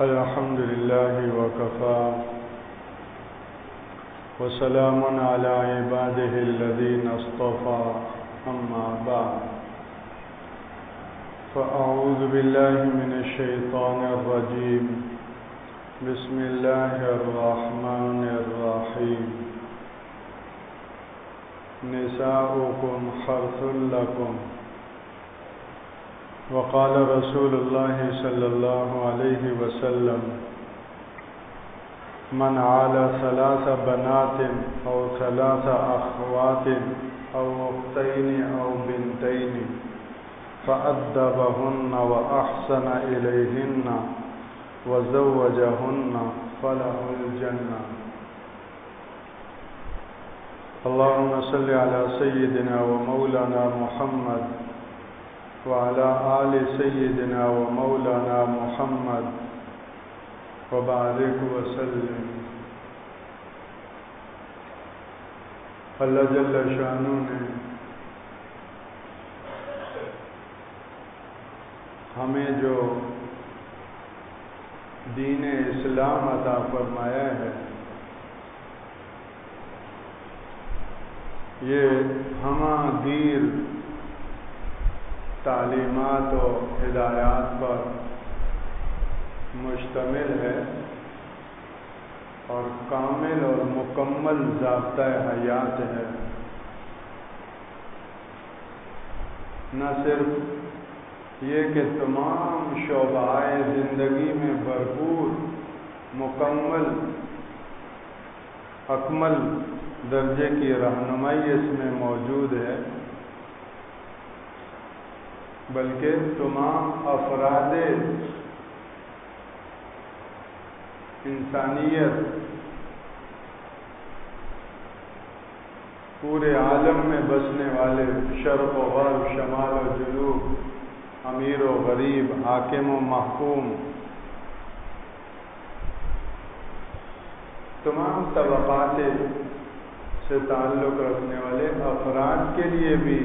الحمد لله وكفى وسلام على عباده الذين اصطفى أما بعد فأعوذ بالله من الشيطان الرجيم بسم الله الرحمن الرحيم نساؤكم حرث لكم وقال رسول الله صلى الله عليه وسلم من عال 3 بنات أو 3 أخوات أو أختين أو بنتين فأدبهن وأحسن إليهن وزوجهن فله الجنة. اللهم صل على سيدنا ومولانا محمد وعلى آل سيدنا ومولانا محمد وبارك وسلم. اللہ جل شانہ نے ہمیں جو دین اسلام عطا فرمایا ہے، یہ ہمہ گیر تعلیمات و ہدایات پر مشتمل ہے اور کامل اور مکمل ضابطۂ حیات ہے. نہ صرف یہ کہ تمام شعبۂ زندگی میں بھرپور مکمل اکمل درجے کی رہنمائی اس میں موجود ہے، بلکہ تمام افراد انسانیت پورے عالم میں بسنے والے، شرق و غرب، شمال و جنوب، امیر و غریب، حاکم و محکوم، تمام طبقات سے تعلق رکھنے والے افراد کے لیے بھی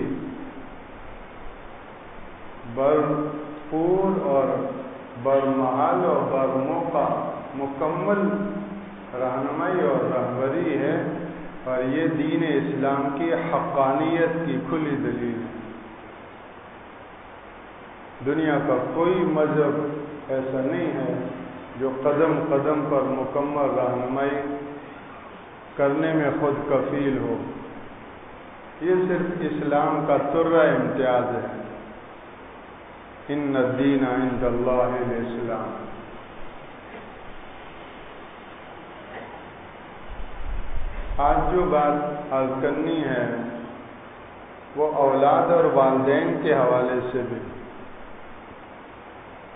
بھرپور اور برمحال اور برموقع مکمل رہنمائی اور رہبری ہے، اور یہ دین اسلام کی حقانیت کی کھلی دلیل ہے. دنیا کا کوئی مذہب ایسا نہیں ہے جو قدم قدم پر مکمل رہنمائی کرنے میں خود کفیل ہو. یہ صرف اسلام کا ترہ امتیاز ہے. ان الدین عند اللہ الاسلام. آج جو بات عرض کرنی ہے وہ اولاد اور والدین کے حوالے سے بھی،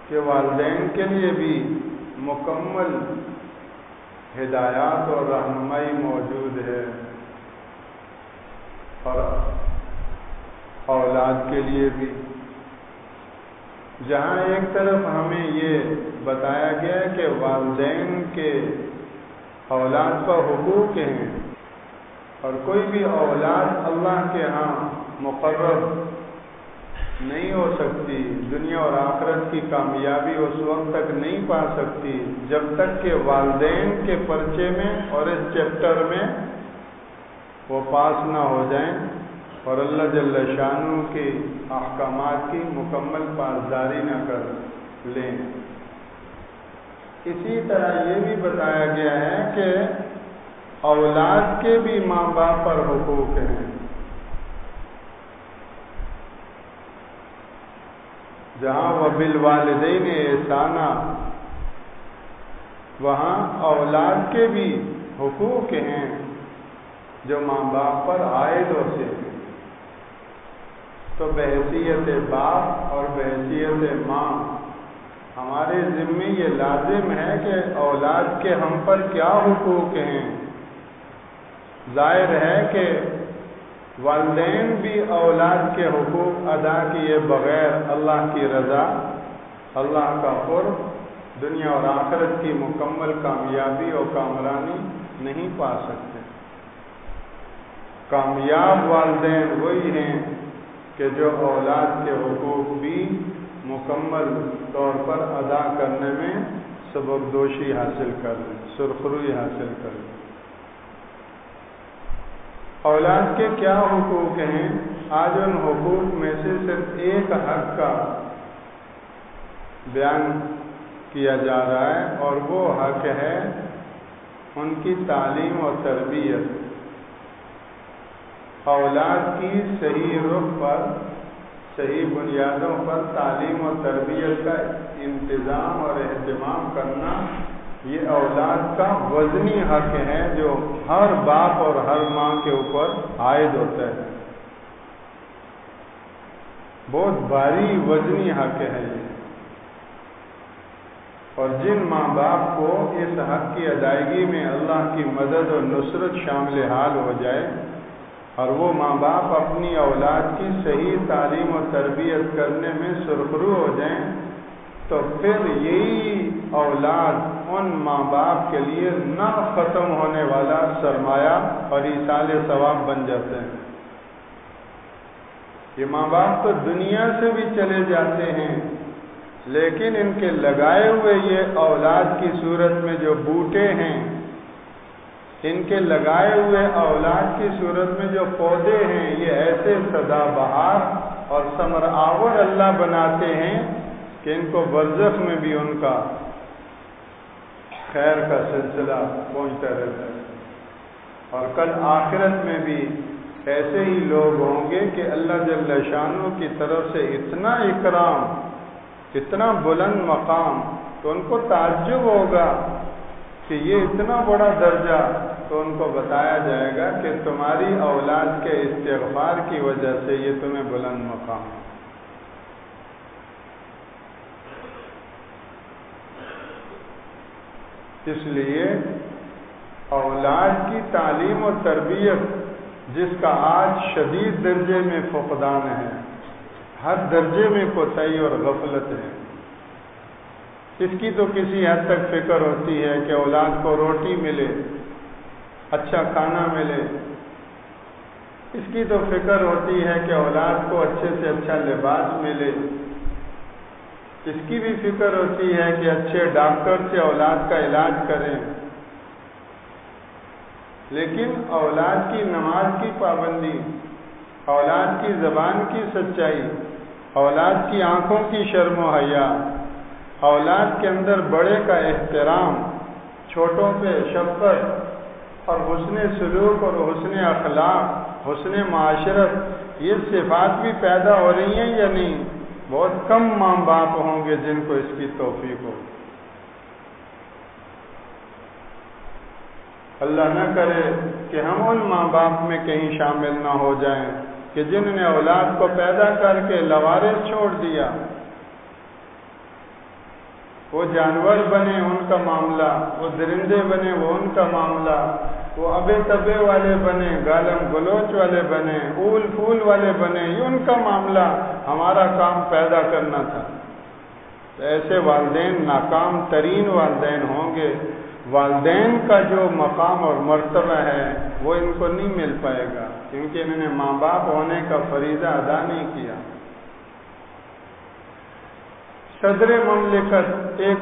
کہ والدین کے لیے بھی مکمل ہدایات اور رہنمائی موجود ہے، اور اولاد کے لیے بھی. جہاں ایک طرف ہمیں یہ بتایا گیا ہے کہ والدین کے اولاد پر حقوق ہیں، اور کوئی بھی اولاد اللہ کے ہاں مقرر نہیں ہو سکتی، دنیا اور آخرت کی کامیابی اس وقت تک نہیں پا سکتی جب تک کہ والدین کے پرچے میں اور اس چیپٹر میں وہ پاس نہ ہو جائیں اور اللہ جل شانہ کے احکامات کی مکمل پاسداری نہ کر لیں. اسی طرح یہ بھی بتایا گیا ہے کہ اولاد کے بھی ماں باپ پر حقوق ہیں. جہاں وبالوالدین احسانا، وہاں اولاد کے بھی حقوق ہیں جو ماں باپ پر عائد ہوتے ہیں. تو بحیثیت باپ اور بحیثیت ماں ہمارے ذمے یہ لازم ہے کہ اولاد کے ہم پر کیا حقوق ہیں. ظاہر ہے کہ والدین بھی اولاد کے حقوق ادا کیے بغیر اللہ کی رضا، اللہ کا قرب، دنیا اور آخرت کی مکمل کامیابی اور کامرانی نہیں پا سکتے. کامیاب والدین وہی ہیں کہ جو اولاد کے حقوق بھی مکمل طور پر ادا کرنے میں سبکدوشی حاصل کر لیں، سرخروئی حاصل کر لیں۔ اولاد کے کیا حقوق ہیں؟ آج ان حقوق میں سے صرف ایک حق کا بیان کیا جا رہا ہے، اور وہ حق ہے ان کی تعلیم اور تربیت۔ اولاد کی صحیح رخ پر، صحیح بنیادوں پر تعلیم اور تربیت کا انتظام اور اہتمام کرنا، یہ اولاد کا وزنی حق ہے جو ہر باپ اور ہر ماں کے اوپر عائد ہوتا ہے۔ بہت بھاری وزنی حق ہے یہ، اور جن ماں باپ کو اس حق کی ادائیگی میں اللہ کی مدد اور نصرت شامل حال ہو جائے، اور وہ ماں باپ اپنی اولاد کی صحیح تعلیم اور تربیت کرنے میں سرخرو ہو جائیں، تو پھر یہی اولاد ان ماں باپ کے لیے نہ ختم ہونے والا سرمایہ اور ایصال ثواب بن جاتے ہیں۔ یہ ماں باپ تو دنیا سے بھی چلے جاتے ہیں، لیکن ان کے لگائے ہوئے یہ اولاد کی صورت میں جو بوٹے ہیں، ان کے لگائے ہوئے اولاد کی صورت میں جو پودے ہیں، یہ ایسے سدا بہار اور ثمر آور اللہ بناتے ہیں کہ ان کو برزخ میں بھی ان کا خیر کا سلسلہ پہنچتا رہتا ہے، اور کل آخرت میں بھی ایسے ہی لوگ ہوں گے کہ اللہ جل شانہ کی طرف سے اتنا اکرام، اتنا بلند مقام، تو ان کو تعجب ہوگا کہ یہ اتنا بڑا درجہ، تو ان کو بتایا جائے گا کہ تمہاری اولاد کے استغفار کی وجہ سے یہ تمہیں بلند مقام ہے۔ اس لیے اولاد کی تعلیم و تربیت، جس کا آج شدید درجے میں فقدان ہے، ہر درجے میں کوتاہی اور غفلت ہے، اس کی تو کسی حد تک فکر ہوتی ہے کہ اولاد کو روٹی ملے، اچھا کھانا ملے، اس کی تو فکر ہوتی ہے کہ اولاد کو اچھے سے اچھا لباس ملے، اس کی بھی فکر ہوتی ہے کہ اچھے ڈاکٹر سے اولاد کا علاج کریں، لیکن اولاد کی نماز کی پابندی، اولاد کی زبان کی سچائی، اولاد کی آنکھوں کی شرم و حیا، اولاد کے اندر بڑے کا احترام، چھوٹوں پہ شفقت اور حسن سلوک اور حسن اخلاق، حسن معاشرت، یہ صفات بھی پیدا ہو رہی ہیں یا نہیں؟ بہت کم ماں باپ ہوں گے جن کو اس کی توفیق ہو۔ اللہ نہ کرے کہ ہم ان ماں باپ میں کہیں شامل نہ ہو جائیں کہ جن نے اولاد کو پیدا کر کے لوارث چھوڑ دیا، وہ جانور بنے ان کا معاملہ، وہ درندے بنے وہ ان کا معاملہ، وہ ابے تبے والے بنے، گالم گلوچ والے بنے، اول پھول والے بنے، یہ ان کا معاملہ، ہمارا کام پیدا کرنا تھا۔ ایسے والدین ناکام ترین والدین ہوں گے، والدین کا جو مقام اور مرتبہ ہے وہ ان کو نہیں مل پائے گا، کیونکہ انہوں نے ماں باپ ہونے کا فریضہ ادا نہیں کیا۔ صدر مملکت ایک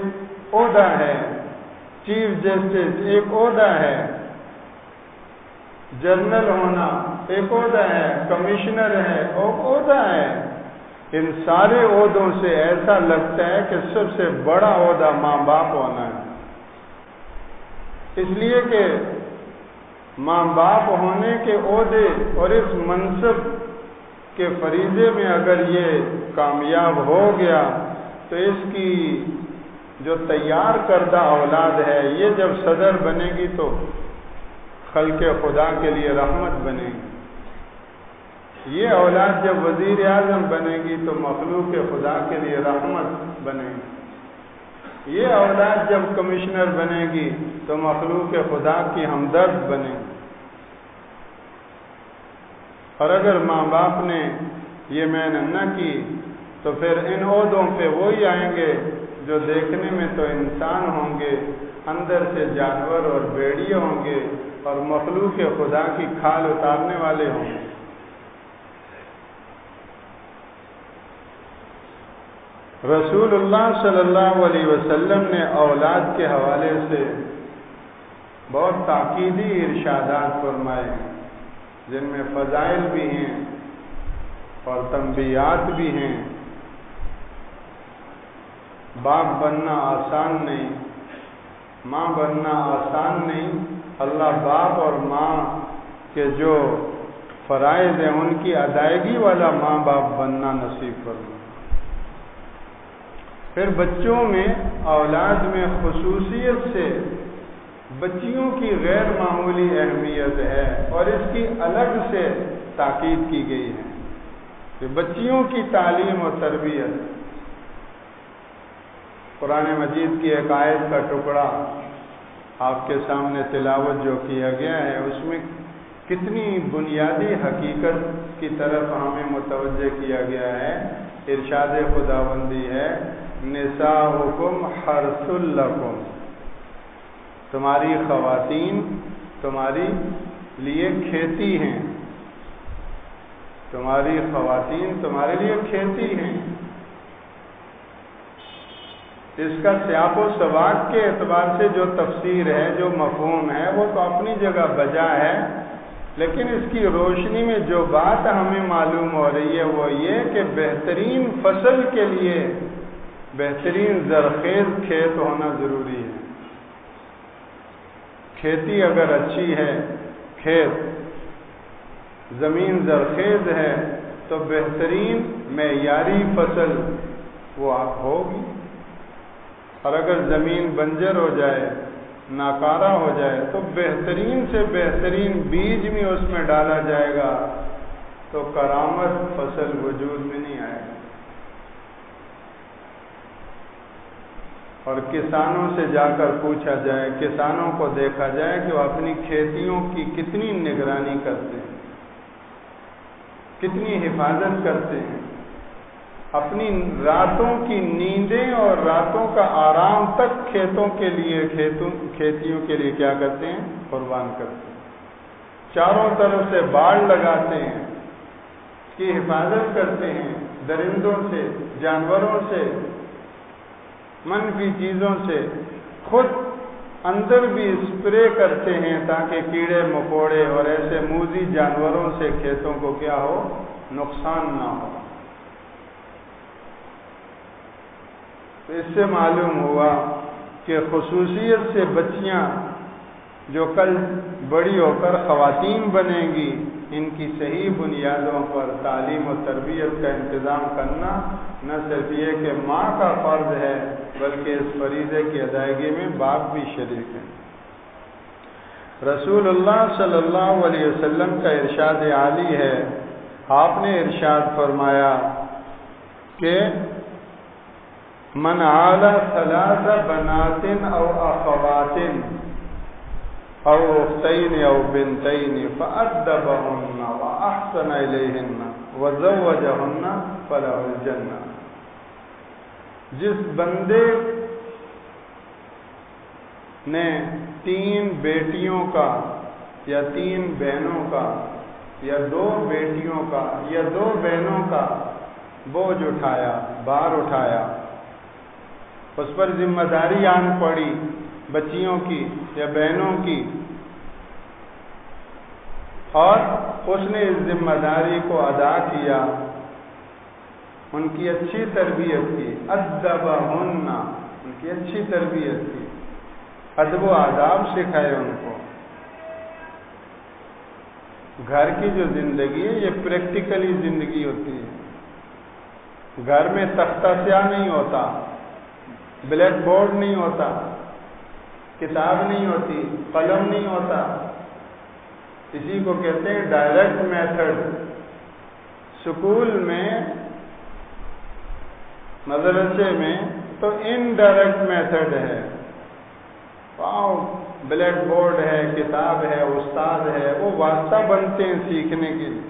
عہدہ ہے، چیف جسٹس ایک عہدہ ہے، جنرل ہونا ایک عہدہ ہے، کمشنر ہے ایک عہدہ ہے۔ ان سارے عہدوں سے ایسا لگتا ہے کہ سب سے بڑا عہدہ ماں باپ ہونا ہے، اس لیے کہ ماں باپ ہونے کے عہدے اور اس منصب کے فریضے میں اگر یہ کامیاب ہو گیا تو اس کی جو تیار کردہ اولاد ہے یہ جب صدر بنے گی تو خلق خدا کے لیے رحمت بنے گی، یہ اولاد جب وزیر اعظم بنے گی تو مخلوق خدا کے لیے رحمت بنے گی، یہ اولاد جب کمشنر بنے گی تو مخلوق خدا کی ہمدرد بنے گی۔ اور اگر ماں باپ نے یہ محنت نہ کی تو پھر ان عہدوں پہ وہی آئیں گے جو دیکھنے میں تو انسان ہوں گے، اندر سے جانور اور بھیڑیے ہوں گے، اور مخلوق خدا کی کھال اتارنے والے ہوں گے۔ رسول اللہ صلی اللہ علیہ وسلم نے اولاد کے حوالے سے بہت تاکیدی ارشادات فرمائے ہیں، جن میں فضائل بھی ہیں اور تنبیہات بھی ہیں۔ باپ بننا آسان نہیں، ماں بننا آسان نہیں۔ اللہ باپ اور ماں کے جو فرائض ہیں ان کی ادائیگی والا ماں باپ بننا نصیب فرمائے۔ پھر بچوں میں، اولاد میں خصوصیت سے بچیوں کی غیر معمولی اہمیت ہے اور اس کی الگ سے تاکید کی گئی ہے کہ بچیوں کی تعلیم و تربیت۔ قرآن مجید کی ایک آیت کا ٹکڑا آپ کے سامنے تلاوت جو کیا گیا ہے، اس میں کتنی بنیادی حقیقت کی طرف ہمیں متوجہ کیا گیا ہے۔ ارشاد خداوندی ہے، نساؤکم حرث لکم، تمہاری خواتین تمہاری لیے کھیتی ہیں، تمہاری خواتین تمہارے لیے کھیتی ہیں۔ اس کا سیاق و سباق کے اعتبار سے جو تفسیر ہے، جو مفہوم ہے، وہ تو اپنی جگہ بجا ہے، لیکن اس کی روشنی میں جو بات ہمیں معلوم ہو رہی ہے وہ یہ کہ بہترین فصل کے لیے بہترین زرخیز کھیت ہونا ضروری ہے۔ کھیتی اگر اچھی ہے، کھیت زمین زرخیز ہے تو بہترین معیاری فصل وہ ہوگی، اور اگر زمین بنجر ہو جائے، ناکارہ ہو جائے، تو بہترین سے بہترین بیج بھی اس میں ڈالا جائے گا تو کرامت فصل وجود میں نہیں آئے گا۔ اور کسانوں سے جا کر پوچھا جائے، کسانوں کو دیکھا جائے کہ وہ اپنی کھیتیوں کی کتنی نگرانی کرتے ہیں، کتنی حفاظت کرتے ہیں، اپنی راتوں کی نیندیں اور راتوں کا آرام تک کھیتوں کے لیے، کھیتیوں کے لیے کیا کرتے ہیں؟ قربان کرتے ہیں۔ چاروں طرف سے باڑ لگاتے ہیں، کی حفاظت کرتے ہیں، درندوں سے، جانوروں سے، منفی چیزوں سے، خود اندر بھی اسپرے کرتے ہیں تاکہ کیڑے مکوڑے اور ایسے موذی جانوروں سے کھیتوں کو کیا ہو؟ نقصان نہ ہو۔ تو اس سے معلوم ہوا کہ خصوصیت سے بچیاں جو کل بڑی ہو کر خواتین بنیں گی، ان کی صحیح بنیادوں پر تعلیم و تربیت کا انتظام کرنا نہ صرف یہ کہ ماں کا فرض ہے بلکہ اس فریضے کی ادائیگی میں باپ بھی شریک ہے۔ رسول اللہ صلی اللہ علیہ وسلم کا ارشاد عالی ہے، آپ نے ارشاد فرمایا کہ من عال ثلاث بنات او اخوات او اختین او بنتین فأدبهن واحسن الیہن وزوجهن فلہ الجنہ۔ جس بندے نے 3 بیٹیوں کا یا 3 بہنوں کا یا 2 بیٹیوں کا یا 2 بہنوں کا بوجھ اٹھایا، بار اٹھایا، اس پر ذمہ داری آن پڑی بچیوں کی یا بہنوں کی، اور اس نے اس ذمہ داری کو ادا کیا، ان کی اچھی تربیت کی، ادبہن، ان کی اچھی تربیت کی، ادب و آداب سکھائے ان کو۔ گھر کی جو زندگی ہے یہ پریکٹیکلی زندگی ہوتی ہے۔ گھر میں تختہ سیاہ نہیں ہوتا، بلیک بورڈ نہیں ہوتا، کتاب نہیں ہوتی، قلم نہیں ہوتا، اسی کو کہتے ہیں ڈائریکٹ میتھڈ۔ سکول میں، مدرسے میں تو انڈائریکٹ میتھڈ ہے، بلیک بورڈ ہے، کتاب ہے، استاد ہے، وہ واسطہ بنتے ہیں سیکھنے کے لیے۔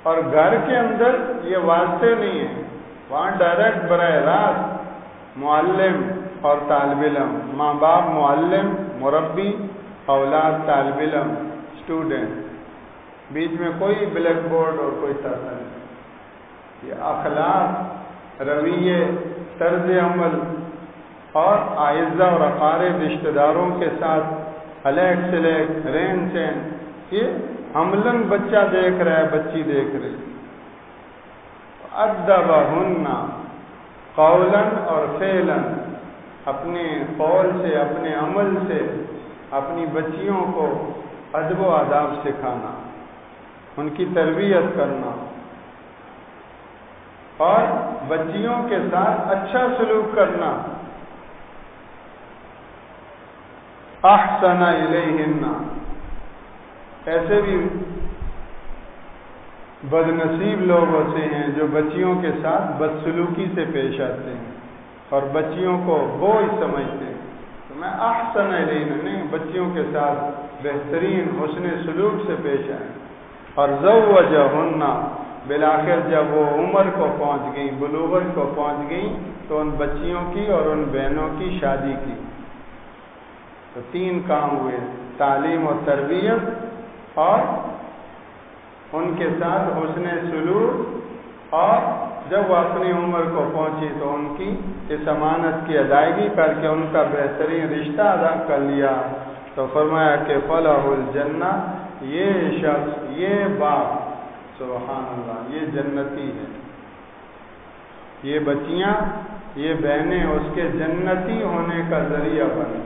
اور گھر کے اندر یہ واسطے نہیں ہیں، وہاں ڈائریکٹ براہ راست معلم اور طالب علم، ماں باپ معلم مربی، اولاد طالب علم اسٹوڈنٹ، بیچ میں کوئی بلیک بورڈ اور کوئی ترتیب نہیں۔ یہ اخلاق رویے، طرز عمل اور اعزہ اور اقارب رشتہ داروں کے ساتھ الیک سلیک، رہن سہن، یہ عملاً بچہ دیکھ رہا ہے، بچی دیکھ رہی۔ ادبہن، قولاً اور فعلاً، اپنے قول سے، اپنے عمل سے اپنی بچیوں کو ادب و آداب سکھانا، ان کی تربیت کرنا اور بچیوں کے ساتھ اچھا سلوک کرنا۔ احسن الیہن، ایسے بھی بد نصیب لوگ ہوتے ہیں جو بچیوں کے ساتھ بدسلوکی سے پیش آتے ہیں اور بچیوں کو بوجھ سمجھتے ہیں۔ تو میں احسن الیہن نہیں، بچیوں کے ساتھ بہترین حسن سلوک سے پیش آئیں۔ اور زوجہن، بالآخر جب وہ عمر کو پہنچ گئی، بلوغت کو پہنچ گئی، تو ان بچیوں کی اور ان بہنوں کی شادی کی۔ تو 3 کام ہوئے، تعلیم و تربیت اور ان کے ساتھ حسن سلوک، اور جب وہ اپنی عمر کو پہنچی تو ان کی اس امانت کی ادائیگی کر کے ان کا بہترین رشتہ ادا کر لیا۔ تو فرمایا کہ فلہ الجنہ، یہ شخص، یہ باپ، سبحان اللہ، یہ جنتی ہے، یہ بچیاں، یہ بہنیں اس کے جنتی ہونے کا ذریعہ بنے۔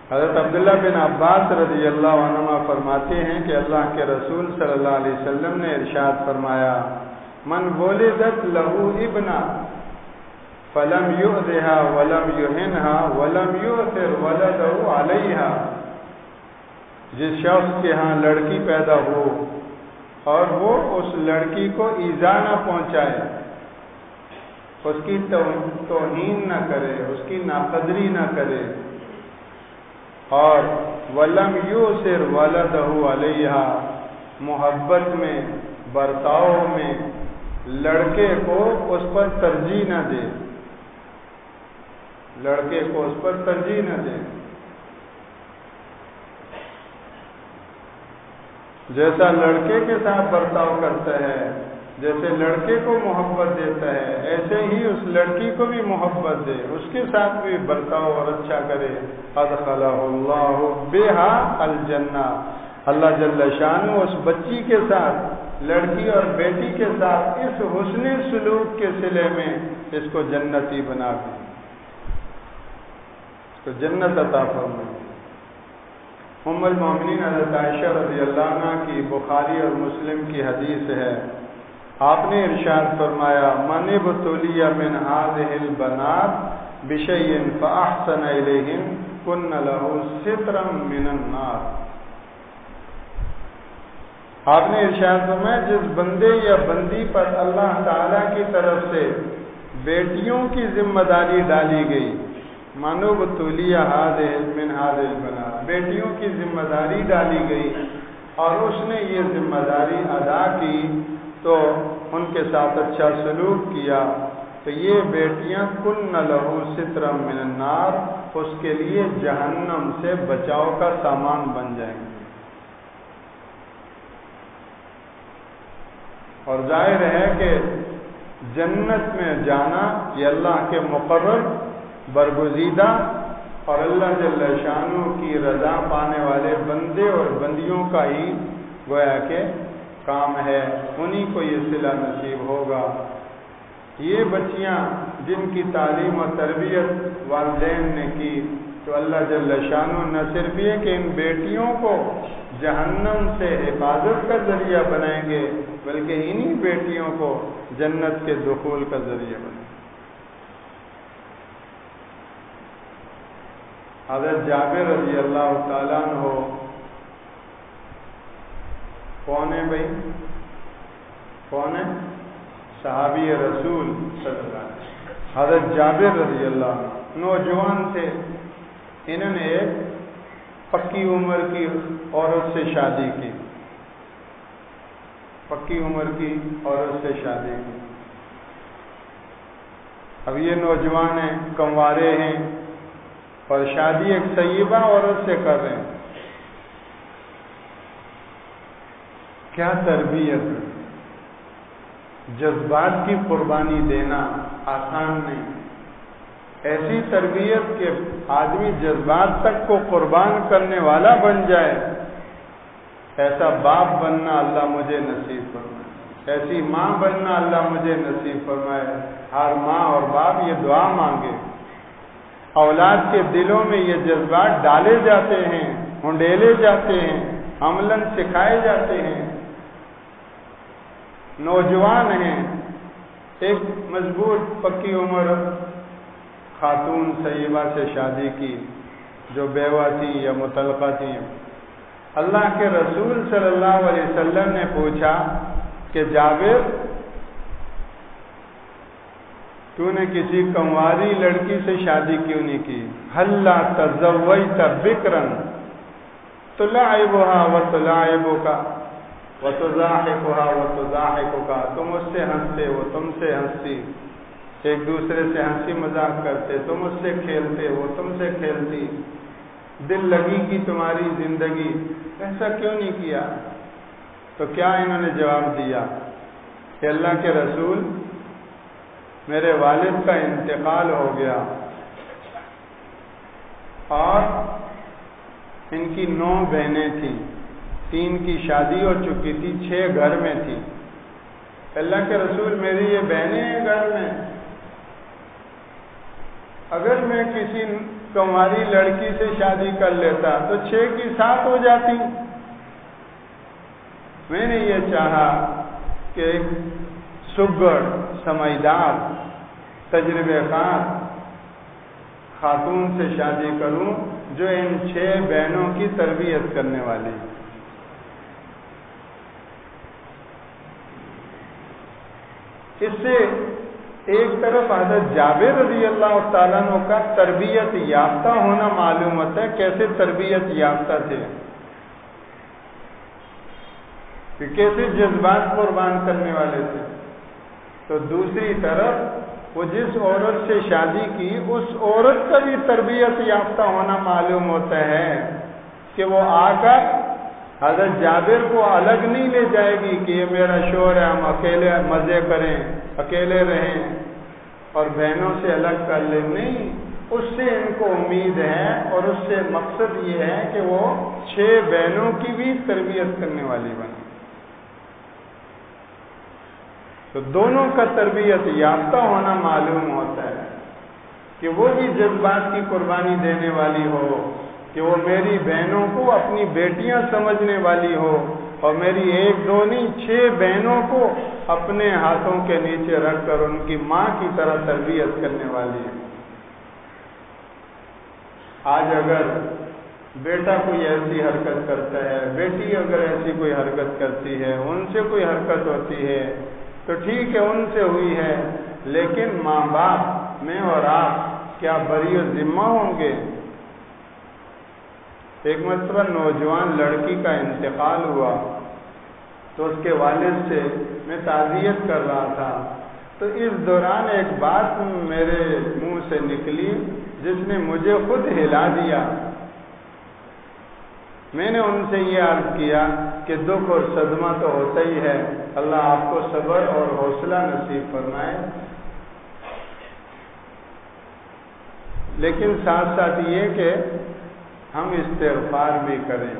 حضرت عبداللہ بن عباس رضی اللہ عنہما فرماتے ہیں کہ اللہ کے رسول صلی اللہ علیہ وسلم نے ارشاد فرمایا، من ولدت لہو ابنا فلم یؤذها ولم یہنها ولم یؤثر ولدہ علیہا، جس شخص کے ہاں لڑکی پیدا ہو اور وہ اس لڑکی کو ایذا نہ پہنچائے، اس کی توہین نہ کرے، اس کی ناقدری نہ کرے، اور ولم یؤثر ولدہ علیہا، محبت میں، برتاؤ میں لڑکے کو اس پر ترجیح نہ دے، لڑکے کو اس پر ترجیح نہ دے، جیسا لڑکے کے ساتھ برتاؤ کرتا ہے، جیسے لڑکے کو محبت دیتا ہے، ایسے ہی اس لڑکی کو بھی محبت دے، اس کے ساتھ بھی برتاؤ اور اچھا کرے۔ ادخلہ اللہ بہا الجنہ، اللہ جل شانہ اس بچی کے ساتھ، لڑکی اور بیٹی کے ساتھ اس حسن سلوک کے صلے میں اس کو جنتی بنا دے، اس کو جنت عطا فرمائے۔ ام المومنین حضرت عائشہ رضی اللہ عنہ کی بخاری اور مسلم کی حدیث ہے، آپ نے ارشاد فرمایا، من ابتلی من هذه البنات بشیء فاحسن الیہن کن لہ سترا من النار۔ آپ نے ارشاد فرمایا، جس بندے یا بندی پر اللہ تعالی کی طرف سے بیٹیوں کی ذمہ داری ڈالی گئی، مانو ابتلی من هذه البنات، بیٹیوں کی ذمہ داری ڈالی گئی اور اس نے یہ ذمہ داری ادا کی تو ان کے ساتھ اچھا سلوک کیا، تو یہ بیٹیاں کن لہو سترا من النار، اس کے لیے جہنم سے بچاؤ کا سامان بن جائیں گے۔ اور ظاہر ہے کہ جنت میں جانا یہ اللہ کے مقرر، برگزیدہ اور اللہ جل شانہ کی رضا پانے والے بندے اور بندیوں کا ہی گویا کہ کام ہے، انہی کو یہ صلہ نصیب ہوگا۔ یہ بچیاں جن کی تعلیم و تربیت والدین نے کی، تو اللہ جل شانہ نہ صرف یہ کہ ان بیٹیوں کو جہنم سے حفاظت کا ذریعہ بنائیں گے، بلکہ انہی بیٹیوں کو جنت کے دخول کا ذریعہ بنائیں گے۔ حضرت جابر رضی اللہ تعالیٰ عنہ کون ہے بھائی؟ کون ہے؟ صحابی رسول صلی اللہ علیہ وسلم، حضرت جابر رضی اللہ عنہ نوجوان تھے، انہوں نے ایک پکی عمر کی عورت سے شادی کی، پکی عمر کی عورت سے شادی کی۔ اب یہ نوجوان ہیں، کنوارے ہیں، اور شادی ایک طیبہ عورت سے کر رہے ہیں۔ کیا تربیت ہے، جذبات کی قربانی دینا آسان نہیں. ایسی تربیت کہ آدمی جذبات تک کو قربان کرنے والا بن جائے، ایسا باپ بننا اللہ مجھے نصیب فرمائے، ایسی ماں بننا اللہ مجھے نصیب فرمائے. ہر ماں اور باپ یہ دعا مانگے. اولاد کے دلوں میں یہ جذبات ڈالے جاتے ہیں، ہنڈیلے جاتے ہیں، عملاً سکھائے جاتے ہیں. نوجوان ہیں، ایک مضبوط پکی عمر خاتون طیبہ سے شادی کی جو بیوہ تھی یا مطلقہ تھی. اللہ کے رسول صلی اللہ علیہ وسلم نے پوچھا کہ جابر، تو نے کسی کنواری لڑکی سے شادی کیوں نہیں کی؟ ہلا تزوجت بکرا تلاعبها وتلاعبك وتضاحكها وتضاحكك. تم اس سے ہنستے، وہ تم سے ہنستی، ایک دوسرے سے ہنسی مذاق کرتے، تم اس سے کھیلتے، وہ تم سے کھیلتی، دل لگی کی تمہاری زندگی، ایسا کیوں نہیں کیا؟ تو کیا انہوں نے جواب دیا کہ اللہ کے رسول، میرے والد کا انتقال ہو گیا اور ان کی 9 بہنیں تھیں، 3 کی شادی ہو چکی تھی، 6 گھر میں تھی. اللہ کے رسول، میری یہ بہنیں ہیں گھر میں، اگر میں کسی کنواری لڑکی سے شادی کر لیتا تو 6 کی 7 ہو جاتی. میں نے یہ چاہا کہ ایک سگڑ، سمجھدار، تجربے کار خاتون سے شادی کروں جو ان 6 بہنوں کی تربیت کرنے والی. اس سے ایک طرف حضرت جابر رضی اللہ تعالیٰ عنہ کا تربیت یافتہ ہونا معلوم ہوتا ہے، کیسے تربیت یافتہ تھے، کہ کیسے جذبات قربان کرنے والے تھے. تو دوسری طرف وہ جس عورت سے شادی کی اس عورت کا بھی تربیت یافتہ ہونا معلوم ہوتا ہے کہ وہ آ کر حضرت جابر کو الگ نہیں لے جائے گی کہ یہ میرا شوہر ہے، ہم اکیلے مزے کریں، اکیلے رہیں اور بہنوں سے الگ کر لیں. نہیں، اس سے ان کو امید ہے اور اس سے مقصد یہ ہے کہ وہ 6 بہنوں کی بھی تربیت کرنے والی بنے. تو دونوں کا تربیت یافتہ ہونا معلوم ہوتا ہے کہ وہ بھی جذبات کی قربانی دینے والی ہو، کہ وہ میری بہنوں کو اپنی بیٹیاں سمجھنے والی ہو اور میری 1 2 نہیں 6 بہنوں کو اپنے ہاتھوں کے نیچے رکھ کر ان کی ماں کی طرح تربیت کرنے والی ہے. آج اگر بیٹا کوئی ایسی حرکت کرتا ہے، بیٹی اگر ایسی کوئی حرکت کرتی ہے، ان سے کوئی حرکت ہوتی ہے تو ٹھیک ہے، ان سے ہوئی ہے، لیکن ماں باپ، میں اور آپ کیا بری ذمہ ہوں گے؟ ایک مرتبہ نوجوان لڑکی کا انتقال ہوا تو اس کے والد سے میں تعزیت کر رہا تھا، تو اس دوران ایک بات میرے منہ سے نکلی جس نے مجھے خود ہلا دیا. میں نے ان سے یہ عرض کیا کہ دکھ اور صدمہ تو ہوتا ہی ہے، اللہ آپ کو صبر اور حوصلہ نصیب فرمائے، لیکن ساتھ ساتھ یہ کہ ہم استغفار بھی کریں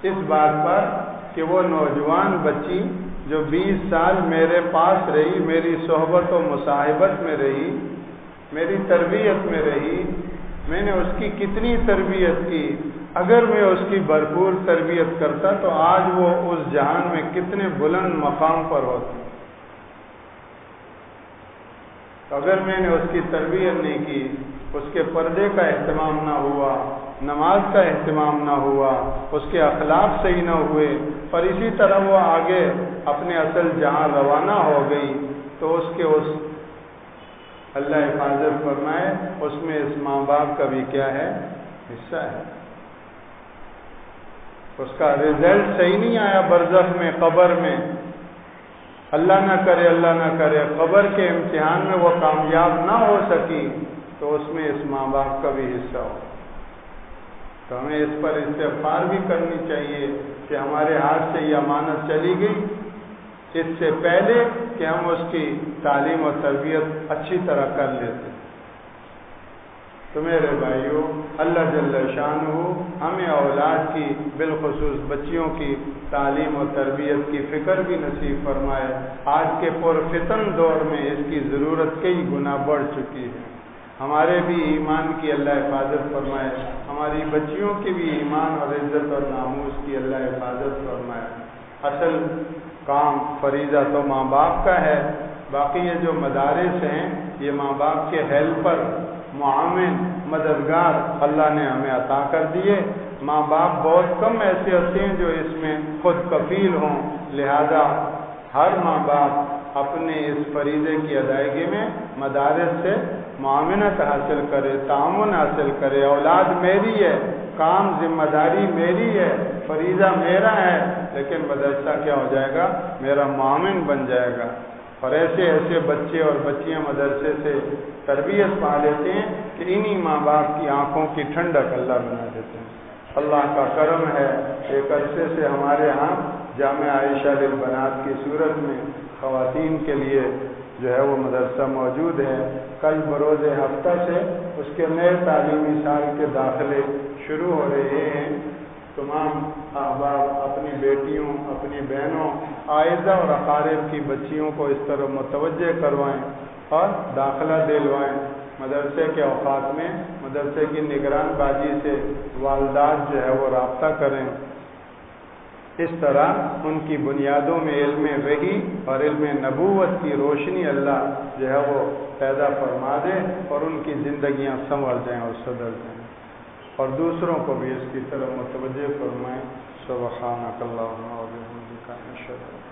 اس بات پر کہ وہ نوجوان بچی جو 20 سال میرے پاس رہی، میری صحبت و مصاحبت میں رہی، میری تربیت میں رہی، میں نے اس کی کتنی تربیت کی. اگر میں اس کی بھرپور تربیت کرتا تو آج وہ اس جہان میں کتنے بلند مقام پر ہوتی. اگر میں نے اس کی تربیت نہیں کی، اس کے پردے کا اہتمام نہ ہوا، نماز کا اہتمام نہ ہوا، اس کے اخلاق صحیح نہ ہوئے اور اسی طرح وہ آگے اپنے اصل جہاں روانہ ہو گئی، تو اس کے اللہ حفاظت فرمائے اس میں اس ماں باپ کا بھی کیا ہے، حصہ ہے. اس کا رزلٹ صحیح نہیں آیا برزخ میں، قبر میں، اللہ نہ کرے قبر کے امتحان میں وہ کامیاب نہ ہو سکی تو اس میں اس ماں باپ کا بھی حصہ ہو. تو ہمیں اس پر استغفار بھی کرنی چاہیے کہ ہمارے ہاتھ سے یہ امانت چلی گئی، اس سے پہلے کہ ہم اس کی تعلیم و تربیت اچھی طرح کر لیتے۔ تو میرے بھائیوں، اللہ جل شانہ ہمیں اولاد کی، بالخصوص بچیوں کی تعلیم و تربیت کی فکر بھی نصیب فرمائے۔ آج کے پرفتن دور میں اس کی ضرورت کئی گنا بڑھ چکی ہے۔ ہمارے بھی ایمان کی اللہ حفاظت فرمائے، ہماری بچیوں کی بھی ایمان اور عزت اور ناموس کی اللہ حفاظت فرمائے۔ اصل کام فریضہ تو ماں باپ کا ہے، باقی یہ جو مدارس ہیں یہ ماں باپ کے ہیلپر، معاون، مددگار اللہ نے ہمیں عطا کر دیے۔ ماں باپ بہت کم ایسے ہوتے ہیں جو اس میں خود کفیل ہوں، لہذا ہر ماں باپ اپنے اس فریضے کی ادائیگی میں مدارس سے معاونت حاصل کرے، تعاون حاصل کرے۔ اولاد میری ہے، کام ذمہ داری میری ہے، فریضہ میرا ہے، لیکن مدرسہ کیا ہو جائے گا؟ میرا معاون بن جائے گا۔ اور ایسے ایسے بچے اور بچیاں مدرسے سے تربیت پا لیتے ہیں کہ انہی ماں باپ کی آنکھوں کی ٹھنڈک اللہ بنا دیتے ہیں۔ اللہ کا کرم ہے، ایک عرصے سے ہمارے ہاں جامع عائشہ للبنات کی صورت میں خواتین کے لیے جو ہے وہ مدرسہ موجود ہے۔ کل بروز ہفتہ سے اس کے نئے تعلیمی سال کے داخلے شروع ہو رہے ہیں۔ تمام احباب اپنی بیٹیوں، اپنی بہنوں، عائزہ اور اقارب کی بچیوں کو اس طرح متوجہ کروائیں اور داخلہ دلوائیں۔ مدرسے کے اوقات میں مدرسے کی نگران بازی سے والدات جو ہے وہ رابطہ کریں۔ اس طرح ان کی بنیادوں میں علم وحی اور علم نبوت کی روشنی اللہ جو ہے وہ پیدا فرما دے اور ان کی زندگیاں سنور جائیں اور سدھر جائیں، اور دوسروں کو بھی اس کی طرف متوجہ فرمائیں۔ سبحانک اللہم و بحمدک، اشہد